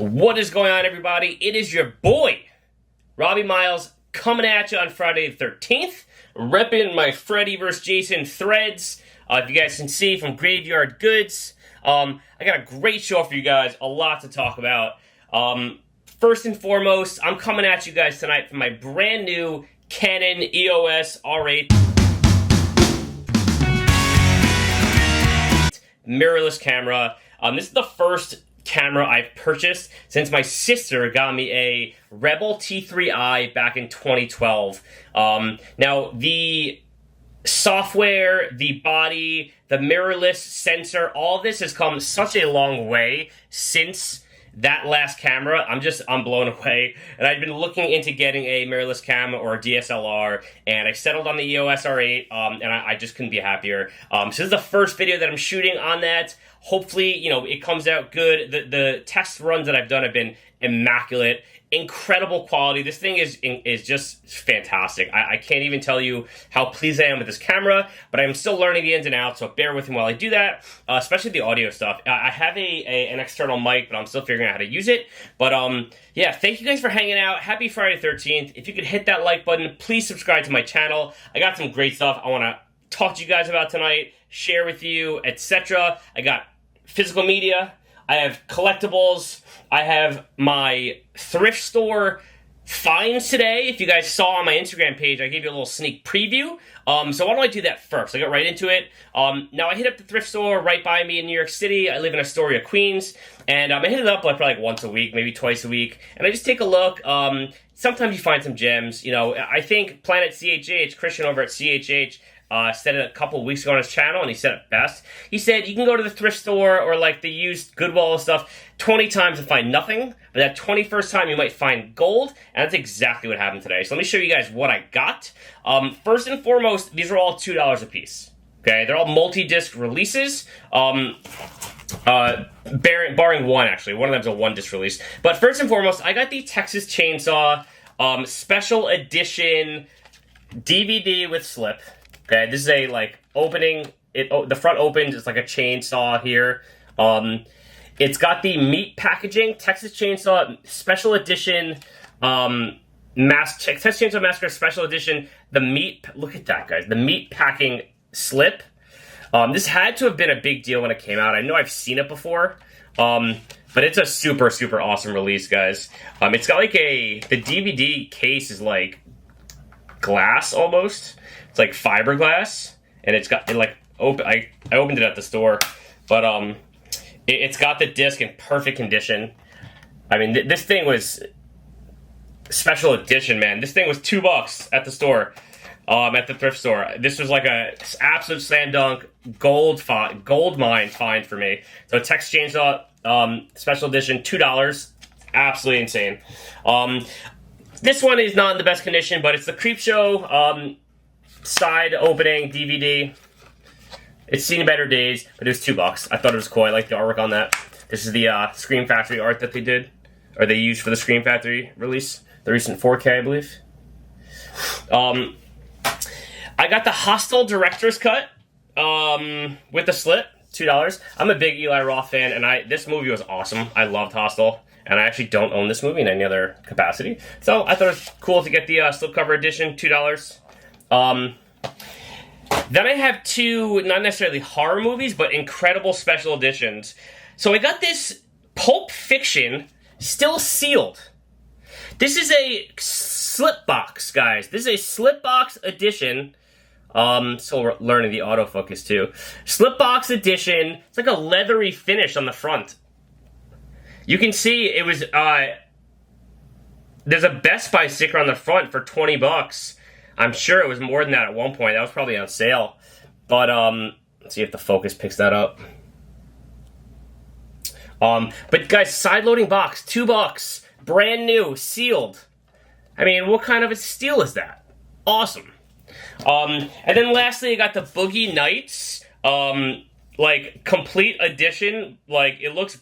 What is going on, everybody? It is your boy, Robbie Miles, coming at you on Friday the 13th, repping my Freddy vs. Jason threads. If you guys can see from Graveyard Goods, I got a great show for you guys, a lot to talk about. First and foremost, I'm coming at you guys tonight from my brand new Canon EOS R8 mirrorless camera. This is the first camera I've purchased since my sister got me a Rebel T3i back in 2012. Now, the software, the body, the mirrorless sensor, all this has come such a long way since that last camera. I'm blown away. And I've been looking into getting a mirrorless camera or a DSLR, and I settled on the EOS R8, and I just couldn't be happier. So this is the first video that I'm shooting on that. Hopefully, you know, it comes out good. The test runs that I've done have been immaculate. Incredible quality. This thing is just fantastic. I can't even tell you how pleased I am with this camera, but I'm still learning the ins and outs, so bear with me while I do that, especially the audio stuff. I have an external mic, but I'm still figuring out how to use it. But yeah, thank you guys for hanging out. Happy Friday 13th. If you could hit that like button, please subscribe to my channel. I got some great stuff I want to talk to you guys about tonight, share with you, etc. I got physical media, I have collectibles, I have my thrift store finds today. If you guys saw on my Instagram page, I gave you a little sneak preview. So why don't I do that first? I got right into it. Now, I hit up the thrift store right by me in New York City. I live in Astoria, Queens. And I hit it up probably like once a week, maybe twice a week. And I just take a look. Sometimes you find some gems. You know, I think Planet CHH, Christian over at CHH, said it a couple weeks ago on his channel, and he said it best. He said you can go to the thrift store or like the used Goodwill and stuff 20 times and find nothing, but that 21st time you might find gold, and that's exactly what happened today. So let me show you guys what I got. First and foremost, these are all $2 a piece. Okay, they're all multi-disc releases. Barring one, actually. One of them's a one-disc release. But first and foremost, I got the Texas Chainsaw Special Edition DVD with slip. Okay, this is a, like, opening, the front opens, it's like a chainsaw here. It's got the meat packaging, Texas Chainsaw Special Edition, Texas Chainsaw Massacre Special Edition, the meat, look at that, guys, the meat packing slip. This had to have been a big deal when it came out. I know I've seen it before, but it's a super, super awesome release, guys. It's got, like, the DVD case is, like, glass, almost. It's like fiberglass, and it's got open. I opened it at the store, but it's got the disc in perfect condition. I mean, this thing was special edition, man. This thing was $2 at the store, at the thrift store. This was like a absolute slam dunk gold mine find for me. So Texas Chainsaw Special Edition, $2, absolutely insane. This one is not in the best condition, but it's the Creepshow side opening DVD. It's seen better days, but it was $2. I thought it was cool. I like the artwork on that. This is the Scream Factory art that they did, or they used for the Scream Factory release, the recent 4K, I believe. I got the Hostel Director's Cut with the slip, $2. I'm a big Eli Roth fan, and this movie was awesome. I loved Hostel. And I actually don't own this movie in any other capacity. So I thought it was cool to get the slipcover edition, $2. Then I have two, not necessarily horror movies, but incredible special editions. So I got this Pulp Fiction, still sealed. This is a slip box, guys. This is a slip box edition. Still learning the autofocus too. Slip box edition. It's like a leathery finish on the front. You can see it was, there's a Best Buy sticker on the front for $20. I'm sure it was more than that at one point. That was probably on sale. But, let's see if the focus picks that up. But guys, side-loading box, $2. Brand new, sealed. I mean, what kind of a steal is that? Awesome. And then lastly, I got the Boogie Nights, like, complete edition. Like, it looks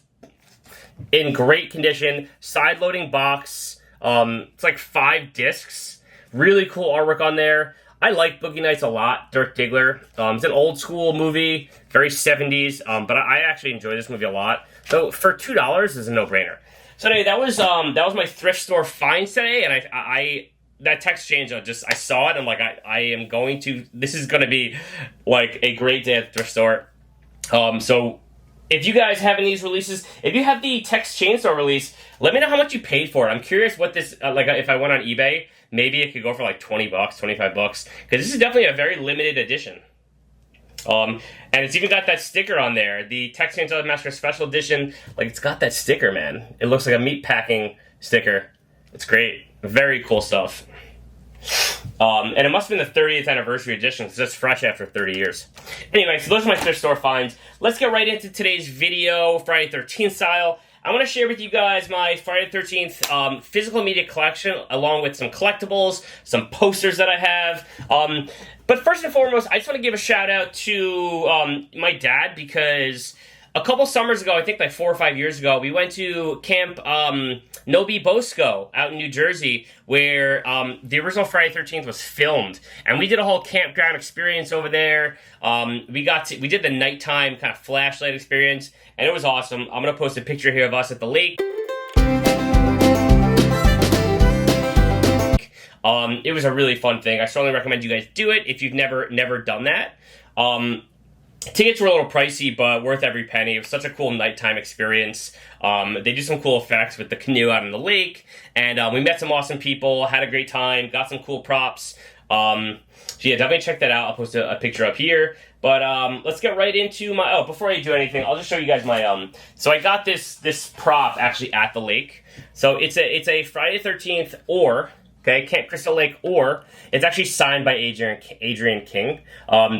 in great condition, side-loading box. It's like 5 discs. Really cool artwork on there. I like Boogie Nights a lot. Dirk Diggler. It's an old school movie, very 70s. But I actually enjoy this movie a lot. So for $2, it's a no-brainer. So anyway, that was my thrift store finds today, and I that text change, I saw it. I'm like, I am going to. This is going to be like a great day at the thrift store. So if you guys have any of these releases, if you have the Text Chainsaw release, let me know how much you paid for it. I'm curious what this like. If I went on eBay, maybe it could go for like $20, $25, because this is definitely a very limited edition. And it's even got that sticker on there, the Text Chainsaw Massacre Special Edition. Like, it's got that sticker, man. It looks like a meat packing sticker. It's great. Very cool stuff. And it must have been the 30th anniversary edition, because it's fresh after 30 years. Anyway, so those are my thrift store finds. Let's get right into today's video, Friday the 13th style. I want to share with you guys my Friday the 13th physical media collection, along with some collectibles, some posters that I have. But first and foremost, I just want to give a shout out to my dad, because a couple summers ago, I think like 4 or 5 years ago, we went to Camp Nobi Bosco out in New Jersey, where the original Friday the 13th was filmed. And we did a whole campground experience over there. We did the nighttime kind of flashlight experience, and it was awesome. I'm going to post a picture here of us at the lake. It was a really fun thing. I strongly recommend you guys do it if you've never done that. Tickets were a little pricey, but worth every penny. It was such a cool nighttime experience. They do some cool effects with the canoe out in the lake, and we met some awesome people, had a great time, got some cool props. So yeah, definitely check that out. I'll post a picture up here. But let's get right into my... Oh, before I do anything, I'll just show you guys my... So I got this prop actually at the lake. So it's a Friday the 13th ore. Okay, Camp Crystal Lake ore. It's actually signed by Adrian King.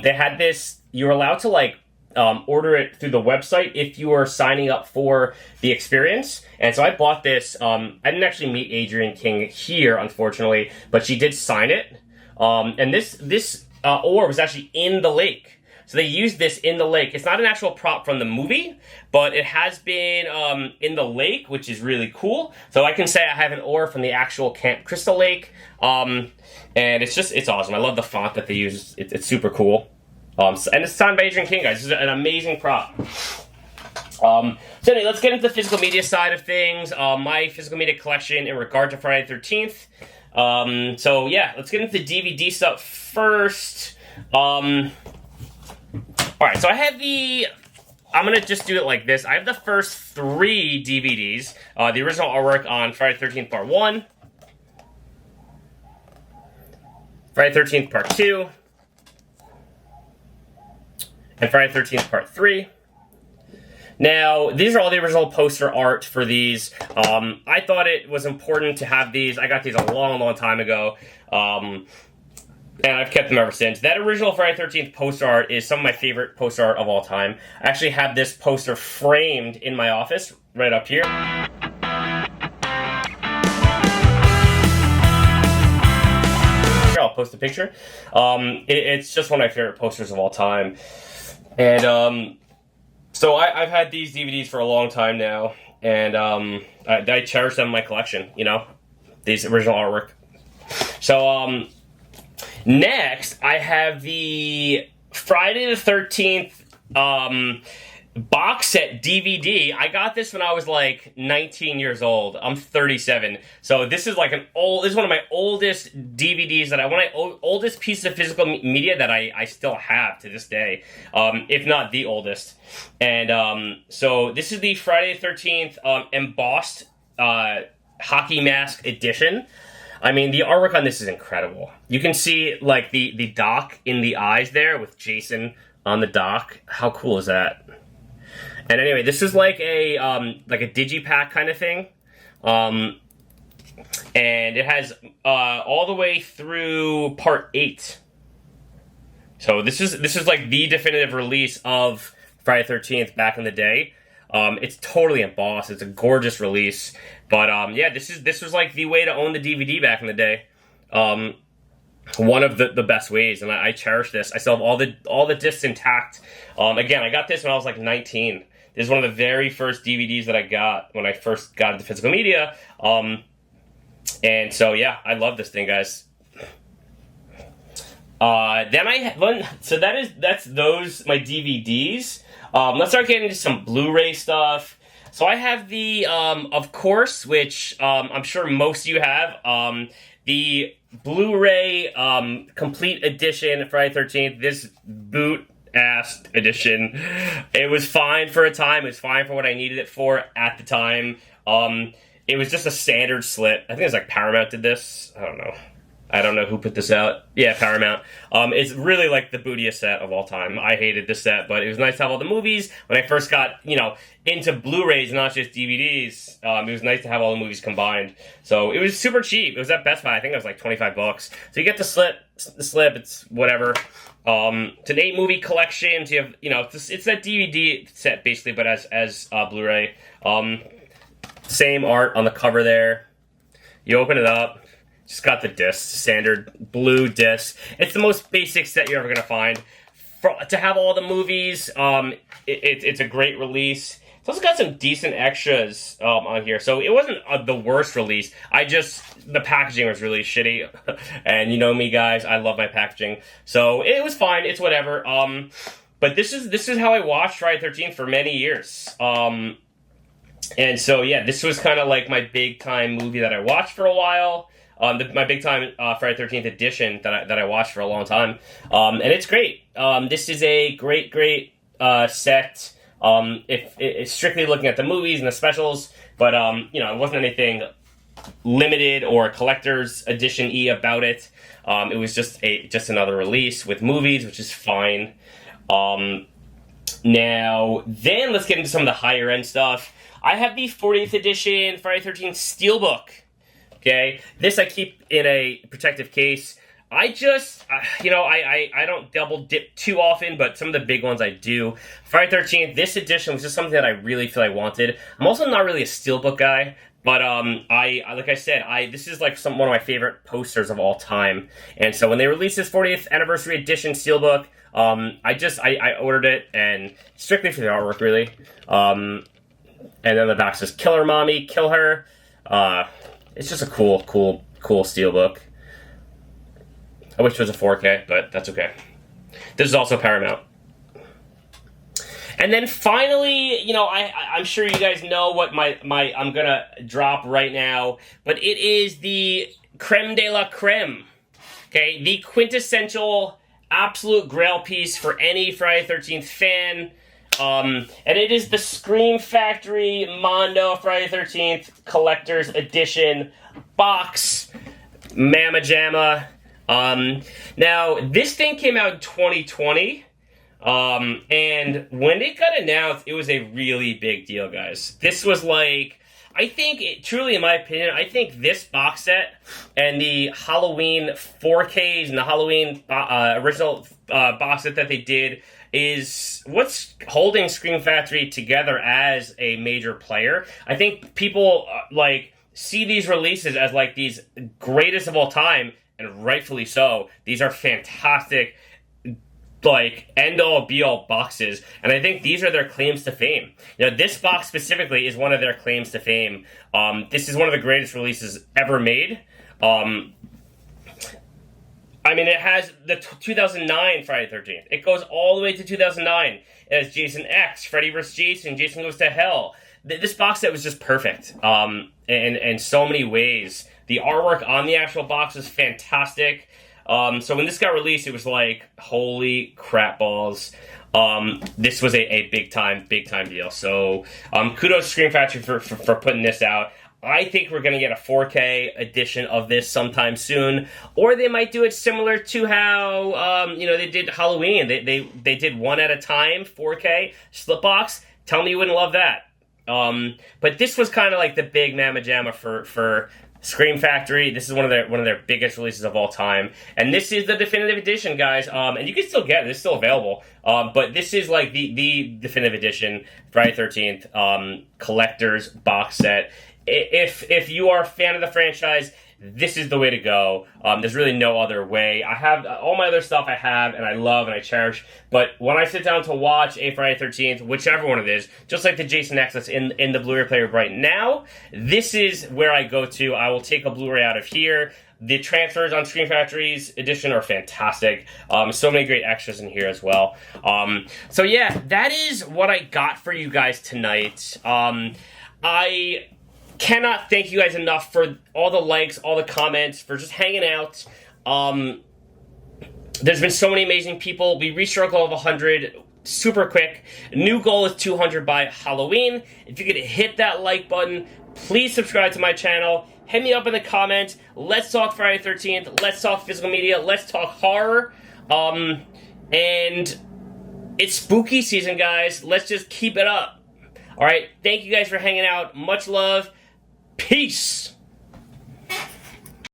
They had this... You were allowed to like order it through the website if you were signing up for the experience. And so I bought this. I didn't actually meet Adrian King here, unfortunately, but she did sign it. And this ore was actually in the lake. So they used this in the lake. It's not an actual prop from the movie, but it has been in the lake, which is really cool. So I can say I have an ore from the actual Camp Crystal Lake. And it's awesome. I love the font that they use. It's super cool. And it's signed by Adrian King, guys. This is an amazing prop. So anyway, let's get into the physical media side of things. My physical media collection in regard to Friday the 13th. So yeah, let's get into the DVD stuff first. Alright, so I have I'm going to just do it like this. I have the first 3 DVDs. The original artwork on Friday the 13th Part 1. Friday the 13th Part 2. And Friday the 13th Part 3. Now, these are all the original poster art for these. I thought it was important to have these. I got these a long time ago. And I've kept them ever since. That original Friday the 13th poster art is some of my favorite poster art of all time. I actually have this poster framed in my office, right up here. I'll post a picture. It's just one of my favorite posters of all time. And so I've had these DVDs for a long time now, and I cherish them in my collection, you know, these original artwork. So next I have the Friday the 13th box set DVD. I got this when I was like 19 years old. I'm 37. So this is like this is one of my oldest DVDs oldest piece of physical media that I still have to this day. If not the oldest. And so this is the Friday the 13th embossed hockey mask edition. I mean, the artwork on this is incredible. You can see like the dock in the eyes there with Jason on the dock. How cool is that? And anyway, this is like a digipack kind of thing, and it has all the way through Part 8. So this is like the definitive release of Friday the 13th back in the day. It's totally embossed. It's a gorgeous release. But yeah, this was like the way to own the DVD back in the day. One of the best ways, and I cherish this. I still have all the discs intact. Again, I got this when I was like 19. This is one of the very first DVDs that I got when I first got into physical media. And so yeah, I love this thing, guys. So that's my DVDs. Let's start getting into some Blu-ray stuff. So I have the, of course, which I'm sure most of you have, the Blu-ray complete edition Friday 13th. This boot-ass edition. It was fine for a time. It was fine for what I needed it for at the time. It was just a standard slit. I think it was like Paramount did this. I don't know who put this out. Yeah, Paramount. It's really like the bootiest set of all time. I hated this set, but it was nice to have all the movies. When I first got, into Blu-rays, not just DVDs, it was nice to have all the movies combined. So it was super cheap. It was at Best Buy. I think it was like $25. So you get the slip. It's whatever. It's an 8-movie collection. So you have, it's that DVD set basically, but as Blu-ray. Same art on the cover there. You open it up. Just got the disc, standard blue disc. It's the most basic set you're ever going to find. To have all the movies, it's a great release. It's also got some decent extras on here. So it wasn't the worst release. The packaging was really shitty. And you know me, guys, I love my packaging. So it was fine. It's whatever. But this is how I watched Friday 13th for many years. And so, yeah, this was kind of like my big-time movie that I watched for a while. My big-time Friday 13th edition that I watched for a long time. And it's great. This is a great set. If it's strictly looking at the movies and the specials, but, it wasn't anything limited or collector's edition-y about it. It was just another release with movies, which is fine. Now, then let's get into some of the higher-end stuff. I have the 40th edition Friday 13th Steelbook. Okay, this I keep in a protective case. I don't double dip too often, but some of the big ones I do. Friday 13th, this edition was just something that I really feel I wanted. I'm also not really a Steelbook guy, but this is like one of my favorite posters of all time. And so when they released this 40th anniversary edition Steelbook, I ordered it, and strictly for the artwork, really. And then the back says, "Kill her, mommy, kill her." It's just a cool Steelbook. I wish it was a 4K, but that's okay. This is also Paramount. And then finally, I'm sure you guys know what I'm gonna drop right now, but it is the creme de la creme. Okay, the quintessential absolute grail piece for any Friday 13th fan. And it is the Scream Factory Mondo Friday 13th Collector's Edition box. Mamma Jamma. Now, this thing came out in 2020. And when it got announced, it was a really big deal, guys. This was like, truly, in my opinion, I think this box set and the Halloween 4Ks and the Halloween original box set that they did is what's holding Scream Factory together as a major player. I think people see these releases as like these greatest of all time, and rightfully so. These are fantastic, end-all, be-all boxes, and I think these are their claims to fame. This box specifically is one of their claims to fame. This is one of the greatest releases ever made. It has the 2009 Friday 13th. It goes all the way to 2009. It has Jason X, Freddy vs. Jason, Jason Goes to Hell. This box set was just perfect in so many ways. The artwork on the actual box was fantastic. So when this got released, it was like, holy crap balls. This was a big time deal. So kudos to Scream Factory for putting this out. I think we're going to get a 4K edition of this sometime soon, or they might do it similar to how they did Halloween. They did one at a time, 4K split box. Tell me you wouldn't love that. But this was kind of like the big mamma jamma for Scream Factory. This is one of their biggest releases of all time, and this is the definitive edition, guys. And you can still get it; it's still available. But this is like the definitive edition, Friday 13th collector's box set. If you are a fan of the franchise, this is the way to go. There's really no other way. I have all my other stuff I have and I love and I cherish, but when I sit down to watch a Friday 13th, whichever one it is, just like the Jason X that's in the Blu-ray player right now, this is where I go to. I will take a Blu-ray out of here, The transfers on Screen Factory's edition are fantastic. So many great extras in here as well. So yeah, that is what I got for you guys tonight. I cannot thank you guys enough for all the likes, all the comments, for just hanging out. There's been so many amazing people. We reached our goal of 100 super quick. New goal is 200 by Halloween. If you could hit that like button, please subscribe to my channel. Hit me up in the comments. Let's talk Friday the 13th. Let's talk physical media. Let's talk horror. And it's spooky season, guys. Let's just keep it up. All right. Thank you guys for hanging out. Much love. Peace.